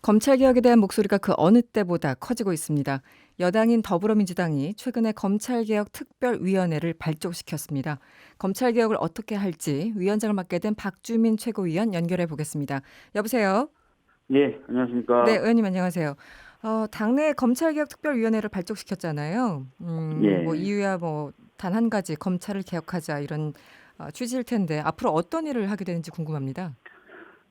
검찰개혁에 대한 목소리가 그 어느 때보다 커지고 있습니다. 여당인 더불어민주당이 최근에 검찰개혁 특별위원회를 발족시켰습니다. 검찰개혁을 어떻게 할지 위원장을 맡게 된 박주민 최고위원 연결해 보겠습니다. 여보세요? 예, 네, 안녕하십니까. 의원님 안녕하세요. 당내 검찰개혁 특별위원회를 발족시켰잖아요. 뭐 예, 이유야 뭐 단 한 가지 검찰을 개혁하자 이런 취지일 텐데 앞으로 어떤 일을 하게 되는지 궁금합니다.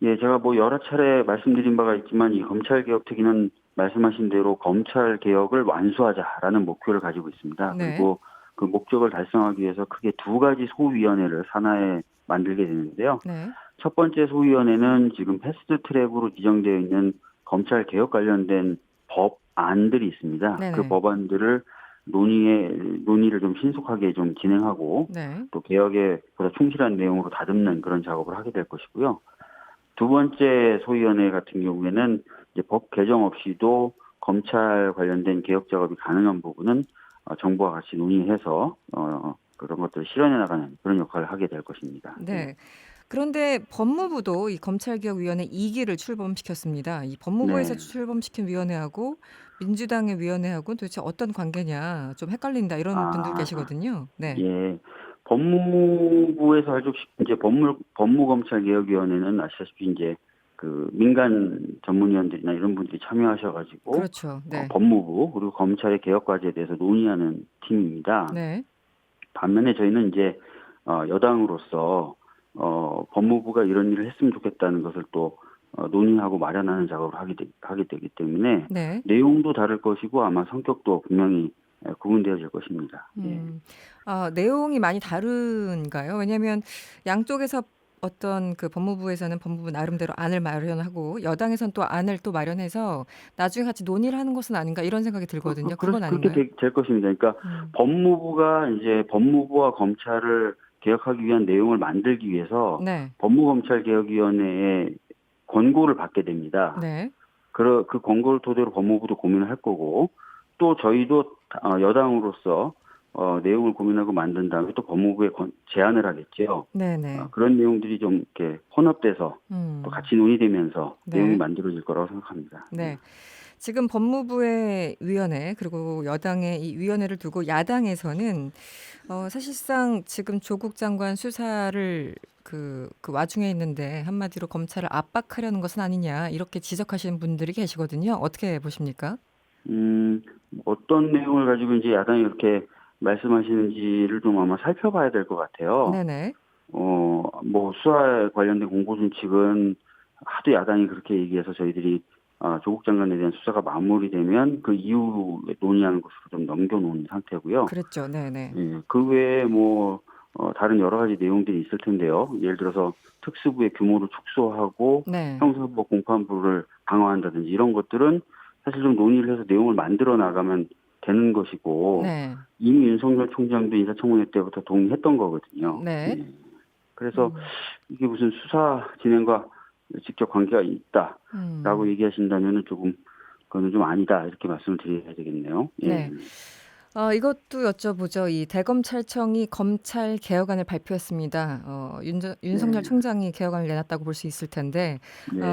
예, 제가 뭐 여러 차례 말씀드린 바가 있지만 이 검찰개혁 특위는 말씀하신 대로 검찰개혁을 완수하자라는 목표를 가지고 있습니다. 네, 그리고 그 목적을 달성하기 위해서 크게 두 가지 소위원회를 산하에 만들게 되는데요. 네, 첫 번째 소위원회는 지금 패스트 트랙으로 지정되어 있는 검찰개혁 관련된 법안들이 있습니다. 그 네네, 법안들을 논의를 좀 신속하게 좀 진행하고 네. 또 개혁에 보다 충실한 내용으로 다듬는 그런 작업을 하게 될 것이고요. 두 번째 소위원회 같은 경우에는 이제 법 개정 없이도 검찰 관련된 개혁 작업이 가능한 부분은 정부와 같이 논의해서 그런 것들을 실현해 나가는 그런 역할을 하게 될 것입니다. 예. 네. 그런데 법무부도 이 검찰개혁위원회 2기를 출범시켰습니다. 이 법무부에서 네. 출범시킨 위원회하고 민주당의 위원회하고 도대체 어떤 관계냐 좀 헷갈린다 이런 분들 아, 계시거든요. 네. 예. 법무부에서 이제 법무검찰개혁위원회는 아시다시피 이제 그 민간 전문위원들이나 이런 분들이 참여하셔가지고 그렇죠. 네. 법무부 그리고 검찰의 개혁 과제에 대해서 논의하는 팀입니다. 네. 반면에 저희는 이제 여당으로서 법무부가 이런 일을 했으면 좋겠다는 것을 또 논의하고 마련하는 작업을 하게 되기 때문에 네. 내용도 다를 것이고 아마 성격도 분명히 구분되어질 것입니다. 예. 내용이 많이 다른가요? 왜냐하면 양쪽에서 어떤 그 법무부에서는 법무부 나름대로 안을 마련하고 여당에선 또 안을 또 마련해서 나중에 같이 논의를 하는 것은 아닌가 이런 생각이 들거든요. 그건 그렇게 아닌가요? 될 것입니다. 그러니까 음. 법무부가 이제 법무부와 검찰을 개혁하기 위한 내용을 만들기 위해서 네. 법무검찰개혁위원회의 권고를 받게 됩니다. 네. 그 권고를 토대로 법무부도 고민을 할 거고 또 저희도 여당으로서 내용을 고민하고 만든 다음에 또 법무부에 제안을 하겠죠. 네네. 그런 내용들이 좀 이렇게 혼합돼서 또 음. 같이 논의되면서 내용이 네. 만들어질 거라고 생각합니다. 예. 네. 지금 법무부의 위원회 그리고 여당의 이 위원회를 두고 야당에서는 사실상 지금 조국 장관 수사를 그 와중에 있는데 한마디로 검찰을 압박하려는 것은 아니냐 이렇게 지적하시는 분들이 계시거든요. 어떻게 보십니까? 음, 어떤 내용을 가지고 이제 야당이 이렇게 말씀하시는지를 좀 아마 살펴봐야 될 것 같아요. 네네. 뭐 수사에 관련된 공보준칙은 하도 야당이 그렇게 얘기해서 저희들이 조국 장관에 대한 수사가 마무리되면 그 이후에 논의하는 것으로 좀 넘겨놓은 상태고요. 그랬죠. 네네. 예, 그 외에 뭐 다른 여러 가지 내용들이 있을 텐데요. 예를 들어서 특수부의 규모를 축소하고 네. 형사법 공판부를 강화한다든지 이런 것들은 사실 좀 논의를 해서 내용을 만들어 나가면 되는 것이고 네. 이미 윤석열 총장도 인사청문회 때부터 동의했던 거거든요. 네. 예. 그래서 음. 이게 무슨 수사 진행과 직접 관계가 있다라고 음. 얘기하신다면은 조금 그거는 좀 아니다 이렇게 말씀을 드려야 되겠네요. 예. 네. 이것도 여쭤보죠. 이 대검찰청이 검찰 개혁안을 발표했습니다. 윤석열 네. 총장이 개혁안을 내놨다고 볼 수 있을 텐데, 네.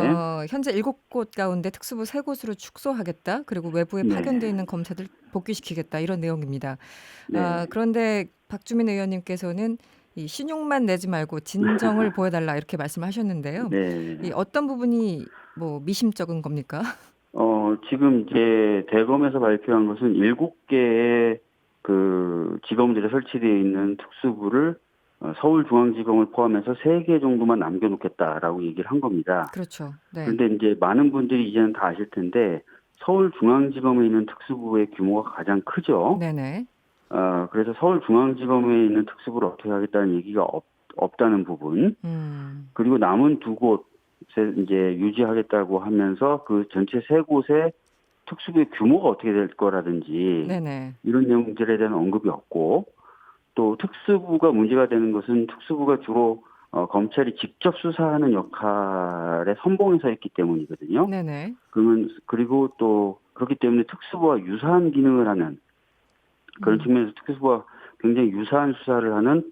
현재 7곳 가운데 특수부 3곳으로 축소하겠다. 그리고 외부에 파견돼 네. 있는 검사들 복귀시키겠다. 이런 내용입니다. 네. 그런데 박주민 의원님께서는 이 신용만 내지 말고 진정을 보여달라 이렇게 말씀하셨는데요. 이 네. 어떤 부분이 뭐 미심쩍은 겁니까? 지금 이제 대검에서 발표한 것은 7개의 그 지검들이 설치되어 있는 특수부를 서울중앙지검을 포함해서 3개 정도만 남겨놓겠다라고 얘기를 한 겁니다. 그렇죠. 네. 그런데 이제 많은 분들이 이제는 다 아실 텐데 서울중앙지검에 있는 특수부의 규모가 가장 크죠. 네네. 그래서 서울중앙지검에 있는 특수부를 어떻게 하겠다는 얘기가 없다는 부분. 음. 그리고 남은 2곳에 이제 유지하겠다고 하면서 그 전체 3곳의 특수부의 규모가 어떻게 될 거라든지 네네. 이런 내용들에 대한 언급이 없고 또 특수부가 문제가 되는 것은 특수부가 주로 검찰이 직접 수사하는 역할에 선봉해서 했기 때문이거든요. 네네. 그리고 또 그렇기 때문에 특수부와 유사한 기능을 하는 그런 음. 측면에서 특수부가 굉장히 유사한 수사를 하는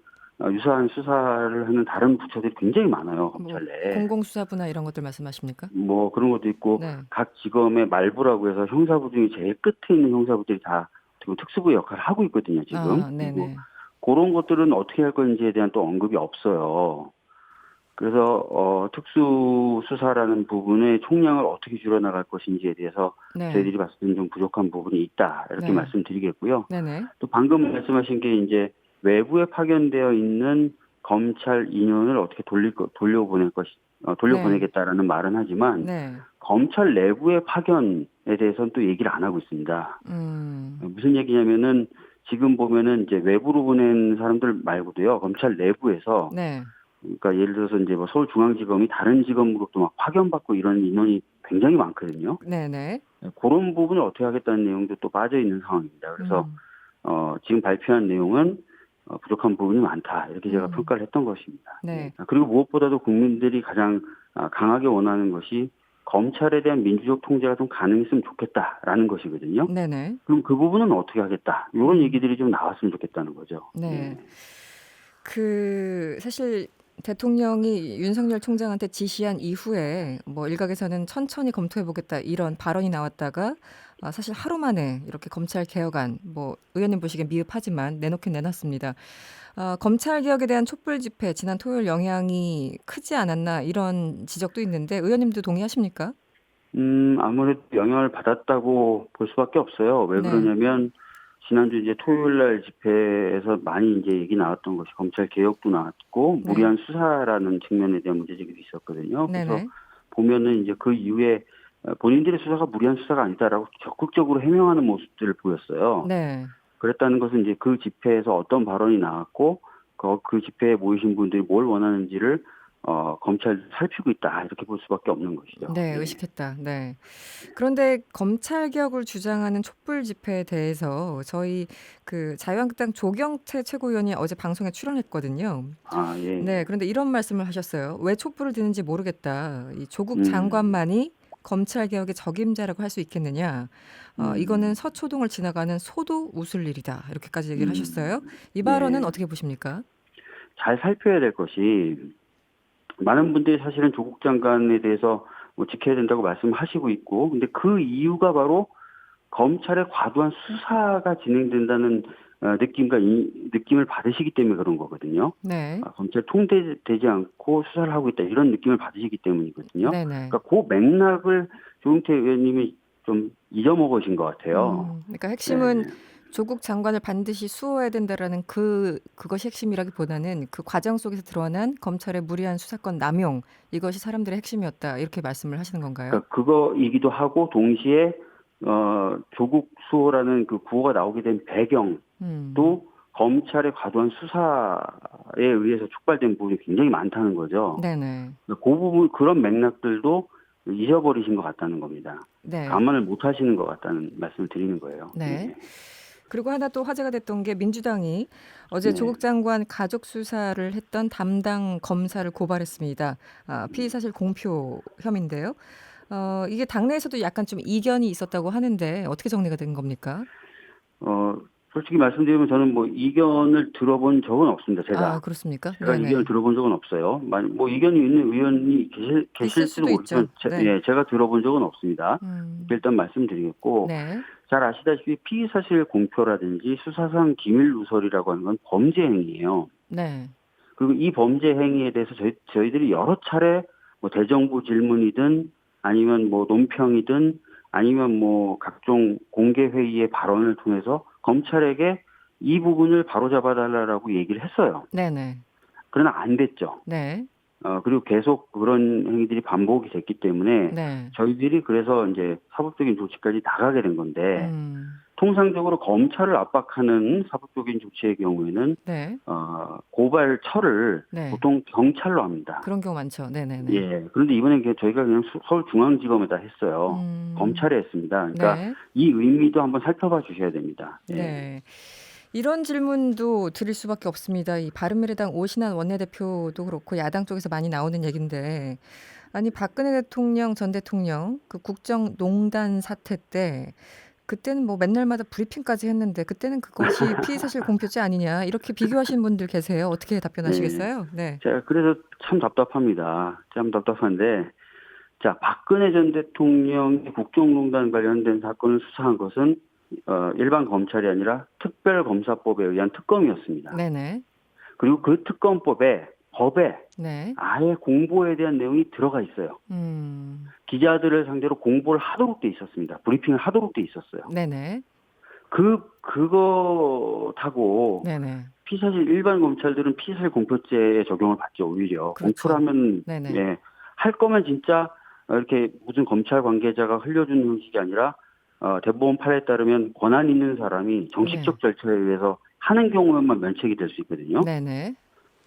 유사한 수사를 하는 다른 부처들이 굉장히 많아요, 뭐 검찰 내에. 공공수사부나 이런 것들 말씀하십니까? 뭐 그런 것도 있고 네. 각 지검의 말부라고 해서 형사부 중에 제일 끝에 있는 형사부들이 다 지금 특수부 역할을 하고 있거든요, 지금. 아, 그리고 네네. 그런 것들은 어떻게 할 건지에 대한 또 언급이 없어요. 그래서 특수수사라는 부분의 총량을 어떻게 줄여나갈 것인지에 대해서 네. 저희들이 봤을 때는 좀 부족한 부분이 있다 이렇게 네. 말씀드리겠고요. 네네. 또 방금 말씀하신 게 이제 외부에 파견되어 있는 검찰 인원을 어떻게 네. 돌려보내겠다라는 말은 하지만 네. 검찰 내부의 파견에 대해서는 또 얘기를 안 하고 있습니다. 무슨 얘기냐면은 지금 보면은 이제 외부로 보낸 사람들 말고도요, 검찰 내부에서 네. 그러니까 예를 들어서 이제 뭐 서울중앙지검이 다른 지검으로 또 막 파견받고 이런 인원이 굉장히 많거든요. 네네. 그런 부분을 어떻게 하겠다는 내용도 또 빠져 있는 상황입니다. 그래서 지금 발표한 내용은 부족한 부분이 많다 이렇게 제가 평가를 했던 것입니다. 네. 그리고 무엇보다도 국민들이 가장 강하게 원하는 것이 검찰에 대한 민주적 통제가 좀 가능했으면 좋겠다라는 것이거든요. 네네. 그럼 그 부분은 어떻게 하겠다 이런 얘기들이 좀 나왔으면 좋겠다는 거죠. 네. 사실 대통령이 윤석열 총장한테 지시한 이후에 뭐 일각에서는 천천히 검토해 보겠다 이런 발언이 나왔다가 사실 하루 만에 이렇게 검찰 개혁안 뭐 의원님 보시기엔 미흡하지만 내놓긴 내놨습니다. 검찰 개혁에 대한 촛불 집회 지난 토요일 영향이 크지 않았나 이런 지적도 있는데 의원님도 동의하십니까? 아무래도 영향을 받았다고 볼 수밖에 없어요. 왜 네. 그러냐면 지난주 이제 토요일 날 집회에서 많이 이제 얘기 나왔던 것이 검찰 개혁도 나왔고 네. 무리한 수사라는 측면에 대한 문제제기도 있었거든요. 그래서 네네. 보면은 이제 그 이후에 본인들의 수사가 무리한 수사가 아니다라고 적극적으로 해명하는 모습들을 보였어요. 네. 그랬다는 것은 이제 그 집회에서 어떤 발언이 나왔고 그 집회에 모이신 분들이 뭘 원하는지를 검찰이 살피고 있다 이렇게 볼 수밖에 없는 것이죠. 네, 예. 의식했다. 네. 그런데 검찰 개혁을 주장하는 촛불 집회에 대해서 저희 자유한국당 조경태 최고위원이 어제 방송에 출연했거든요. 아, 예. 네, 그런데 이런 말씀을 하셨어요. 왜 촛불을 드는지 모르겠다. 이 조국 음, 장관만이 검찰 개혁의 적임자라고 할 수 있겠느냐. 이거는 서초동을 지나가는 소도 웃을 일이다. 이렇게까지 얘기를 하셨어요. 이 발언은 네. 어떻게 보십니까? 잘 살펴야 될 것이 많은 분들이 사실은 조국 장관에 대해서 뭐 지켜야 된다고 말씀하시고 있고, 근데 그 이유가 바로 검찰의 과도한 수사가 진행된다는 느낌을 받으시기 때문에 그런 거거든요. 네. 검찰 통제되지 않고 수사를 하고 있다 이런 느낌을 받으시기 때문이거든요. 네네. 그러니까 그 맥락을 조용태 의원님이 좀 잊어먹으신 것 같아요. 그러니까 핵심은 네. 조국 장관을 반드시 수호해야 된다라는 그것이 핵심이라기보다는 그 과정 속에서 드러난 검찰의 무리한 수사권 남용 이것이 사람들의 핵심이었다 이렇게 말씀을 하시는 건가요? 그러니까 그거이기도 하고 동시에 조국 수호라는 그 구호가 나오게 된 배경도 음. 검찰의 과도한 수사에 의해서 촉발된 부분이 굉장히 많다는 거죠. 네네. 그 부분 그런 맥락들도 잊어버리신 것 같다는 겁니다. 네. 감안을 못 하시는 것 같다는 말씀을 드리는 거예요. 네. 네. 그리고 하나 또 화제가 됐던 게 민주당이 어제 네. 조국 장관 가족 수사를 했던 담당 검사를 고발했습니다. 피의사실 공표 혐의인데요. 이게 당내에서도 약간 좀 이견이 있었다고 하는데 어떻게 정리가 된 겁니까? 솔직히 말씀드리면 저는 뭐 이견을 들어본 적은 없습니다. 그렇습니까? 제가 네네. 이견을 들어본 적은 없어요. 뭐 이견이 있는 의원이 있을 계실지도 수도 있죠. 모르지만 네. 제가 들어본 적은 없습니다. 음. 일단 말씀드리겠고 네. 잘 아시다시피 피의사실 공표라든지 수사상 기밀 누설이라고 하는 건 범죄 행위예요. 네. 그리고 이 범죄 행위에 대해서 저희들이 여러 차례 뭐 대정부 질문이든 아니면 뭐 논평이든 아니면 뭐 각종 공개 회의의 발언을 통해서 검찰에게 이 부분을 바로잡아달라고 얘기를 했어요. 네네. 그러나 안 됐죠. 네. 그리고 계속 그런 행위들이 반복이 됐기 때문에 네. 저희들이 그래서 이제 사법적인 조치까지 나가게 된 건데 음. 통상적으로 검찰을 압박하는 사법적인 조치의 경우에는 네. 고발처를 네. 보통 경찰로 합니다. 그런 경우 많죠. 네네네. 예. 그런데 이번에 저희가 그냥 서울중앙지검에다 했어요. 음. 검찰에 했습니다. 그러니까 네. 이 의미도 한번 살펴봐 주셔야 됩니다. 예. 네. 이런 질문도 드릴 수밖에 없습니다. 이 바른미래당 오신환 원내대표도 그렇고 야당 쪽에서 많이 나오는 얘기인데 아니 박근혜 대통령 전 대통령 그 국정농단 사태 때 그때는 뭐 맨날마다 브리핑까지 했는데 그때는 그것이 피의사실 공표죄 아니냐 이렇게 비교하시는 분들 계세요. 어떻게 네. 답변하시겠어요? 네. 제가 그래서 참 답답합니다. 참 답답한데, 자, 박근혜 전 대통령의 국정농단 관련된 사건을 수사한 것은 일반 검찰이 아니라 특별검사법에 의한 특검이었습니다. 네네. 그리고 그 특검법에 법에 네. 아예 공보에 대한 내용이 들어가 있어요. 기자들을 상대로 공보를 하도록 돼 있었습니다. 브리핑을 하도록 돼 있었어요. 네네. 그거 타고 네네. 피사실 일반 검찰들은 피사실 공표죄에 적용을 받죠. 오히려 공표를 그렇죠. 하면 네네. 예, 할 거면 진짜 이렇게 무슨 검찰 관계자가 흘려주는 형식이 아니라 대법원 판례에 따르면 권한 있는 사람이 정식적 절차에 의해서 하는 경우에만 면책이 될 수 있거든요. 네네.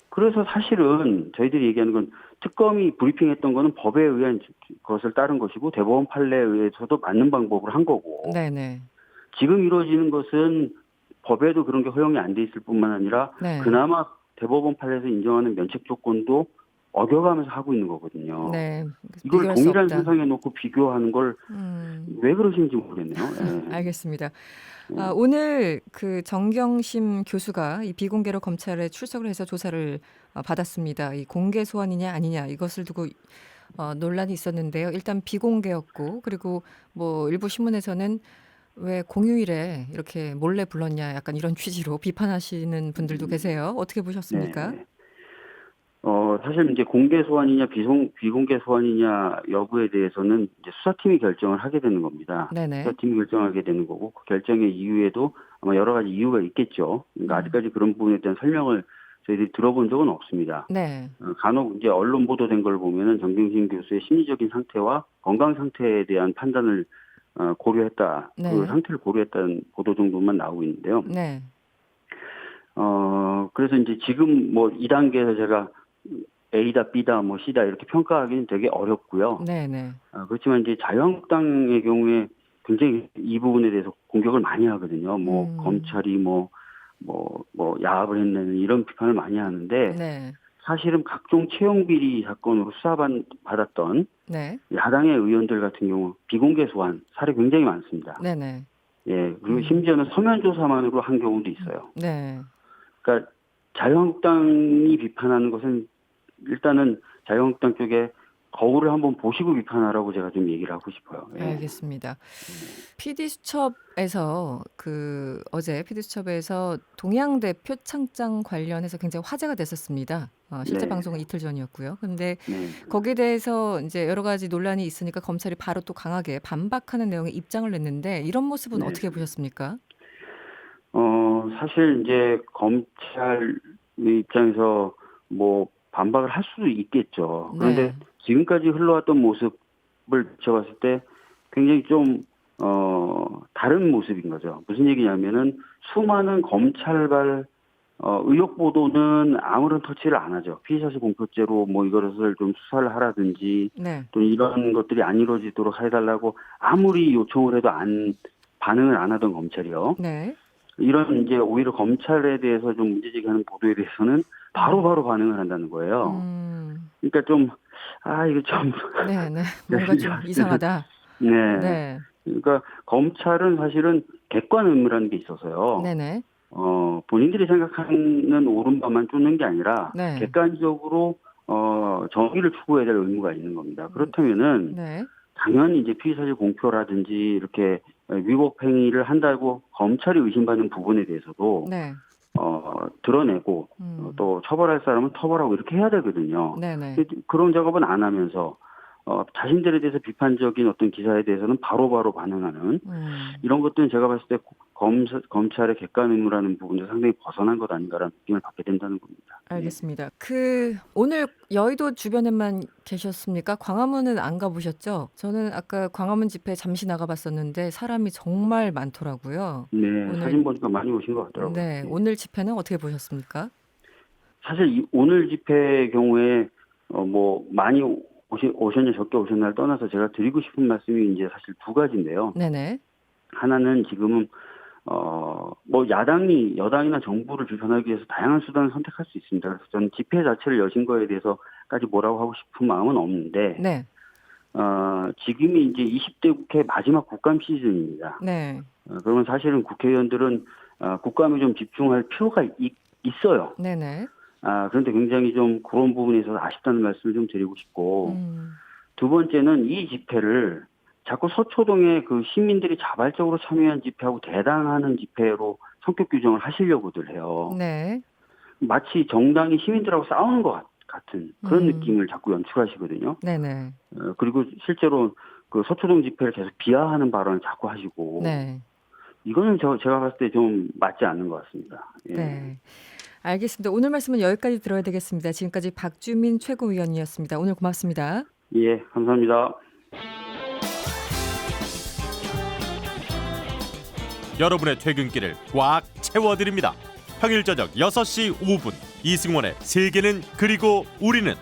그래서 사실은 저희들이 얘기하는 건 특검이 브리핑했던 거는 법에 의한 것을 따른 것이고 대법원 판례에 의해서도 맞는 방법으로 한 거고 네네. 지금 이루어지는 것은 법에도 그런 게 허용이 안 돼 있을 뿐만 아니라 네. 그나마 대법원 판례에서 인정하는 면책 조건도 어겨가면서 하고 있는 거거든요. 네. 이걸 비교할 수 동일한 없다. 선상에 놓고 비교하는 걸 왜 그러시는지 모르겠네요. 예. 알겠습니다. 예. 오늘 그 정경심 교수가 이 비공개로 검찰에 출석을 해서 조사를 받았습니다. 이 공개 소환이냐 아니냐 이것을 두고 논란이 있었는데요. 일단 비공개였고 그리고 뭐 일부 신문에서는 왜 공휴일에 이렇게 몰래 불렀냐 약간 이런 취지로 비판하시는 분들도 계세요. 어떻게 보셨습니까? 네. 사실 이제 공개 소환이냐 비공개 소환이냐 여부에 대해서는 이제 수사팀이 결정을 하게 되는 겁니다. 네네. 수사팀이 결정하게 되는 거고 그 결정의 이유에도 아마 여러 가지 이유가 있겠죠. 그러니까 아직까지 그런 부분에 대한 설명을 저희들이 들어본 적은 없습니다. 네. 간혹 이제 언론 보도된 걸 보면은 정경심 교수의 심리적인 상태와 건강 상태에 대한 판단을 고려했다. 그 네. 상태를 고려했다는 보도 정도만 나오고 있는데요. 네. 그래서 이제 지금 뭐 2단계에서 제가 A다, B다, 뭐 C다 이렇게 평가하기는 되게 어렵고요. 네네. 그렇지만 이제 자유한국당의 경우에 굉장히 이 부분에 대해서 공격을 많이 하거든요. 뭐 검찰이 야합을 했는 이런 비판을 많이 하는데 네. 사실은 각종 채용 비리 사건으로 수사받았던 네. 야당의 의원들 같은 경우 비공개 소환 사례 굉장히 많습니다. 네네. 예, 그리고 심지어는 서면 조사만으로 한 경우도 있어요. 네. 그러니까 자유한국당이 비판하는 것은 일단은 자유한국당 쪽에 거울을 한번 보시고 비판하라고 제가 좀 얘기를 하고 싶어요. 예. 알겠습니다. PD수첩에서 어제 PD수첩에서 동양대 표창장 관련해서 굉장히 화제가 됐었습니다. 실제 네. 방송은 이틀 전이었고요. 근데 네. 거기에 대해서 이제 여러 가지 논란이 있으니까 검찰이 바로 또 강하게 반박하는 내용의 입장을 냈는데 이런 모습은 네. 어떻게 보셨습니까? 사실 이제 검찰 입장에서 뭐 반박을 할 수도 있겠죠. 그런데 네. 지금까지 흘러왔던 모습을 비춰봤을 때 굉장히 좀 다른 모습인 거죠. 무슨 얘기냐면은 수많은 검찰발 의혹 보도는 아무런 터치를 안 하죠. 피의사실 공표죄로 뭐 이것을 좀 수사를 하라든지 네. 또 이런 것들이 안 이루어지도록 해달라고 아무리 요청을 해도 반응을 안 하던 검찰이요. 네. 이런 이제 오히려 검찰에 대해서 좀 문제제기하는 보도에 대해서는 바로바로 반응을 한다는 거예요. 그러니까 좀, 이거 좀. 네네. 뭔가 좀 이상하다. 네. 네. 그러니까 검찰은 사실은 객관 의무라는 게 있어서요. 네네. 본인들이 생각하는 오른바만 쫓는 게 아니라 네. 객관적으로 정의를 추구해야 될 의무가 있는 겁니다. 그렇다면은 네. 당연히 이제 피의사실 공표라든지 이렇게 위법 행위를 한다고 검찰이 의심받는 부분에 대해서도 네. 드러내고 또 처벌할 사람은 처벌하고 이렇게 해야 되거든요. 네네. 그런 작업은 안 하면서 자신들에 대해서 비판적인 어떤 기사에 대해서는 바로바로 반응하는 이런 것들은 제가 봤을 때 검찰의 객관 의무라는 부분에서 상당히 벗어난 것 아닌가라는 느낌을 받게 된다는 겁니다. 알겠습니다. 오늘 여의도 주변에만 계셨습니까? 광화문은 안 가보셨죠? 저는 아까 광화문 집회 잠시 나가봤었는데 사람이 정말 많더라고요. 네, 사진 보니까 많이 오신 것 같더라고요. 네, 오늘 집회는 어떻게 보셨습니까? 사실 오늘 집회의 경우에 많이 오셨냐 적게 오셨냐를 떠나서 제가 드리고 싶은 말씀이 이제 사실 두 가지인데요. 네네. 하나는 지금은 여당이나 정부를 비판하기 위해서 다양한 수단을 선택할 수 있습니다. 그래서 저는 집회 자체를 여신 거에 대해서까지 뭐라고 하고 싶은 마음은 없는데, 네. 지금이 이제 20대 국회 마지막 국감 시즌입니다. 네. 그러면 사실은 국회의원들은 국감에 좀 집중할 필요가 있어요. 네네. 그런데 굉장히 좀 그런 부분에 있어서 아쉽다는 말씀을 좀 드리고 싶고, 음. 두 번째는 이 집회를 자꾸 서초동에 그 시민들이 자발적으로 참여한 집회하고 대당하는 집회로 성격 규정을 하시려고들 해요. 네. 마치 정당이 시민들하고 싸우는 것 같은 그런 느낌을 자꾸 연출하시거든요. 네네. 그리고 실제로 그 서초동 집회를 계속 비하하는 발언을 자꾸 하시고, 네. 이거는 제가 봤을 때 좀 맞지 않는 것 같습니다. 예. 네. 알겠습니다. 오늘 말씀은 여기까지 들어야 되겠습니다. 지금까지 박주민 최고위원이었습니다. 오늘 고맙습니다. 예, 감사합니다. 여러분의 퇴근길을 꽉 채워드립니다. 평일 저녁 6시 5분 이승원의 세계는 그리고 우리는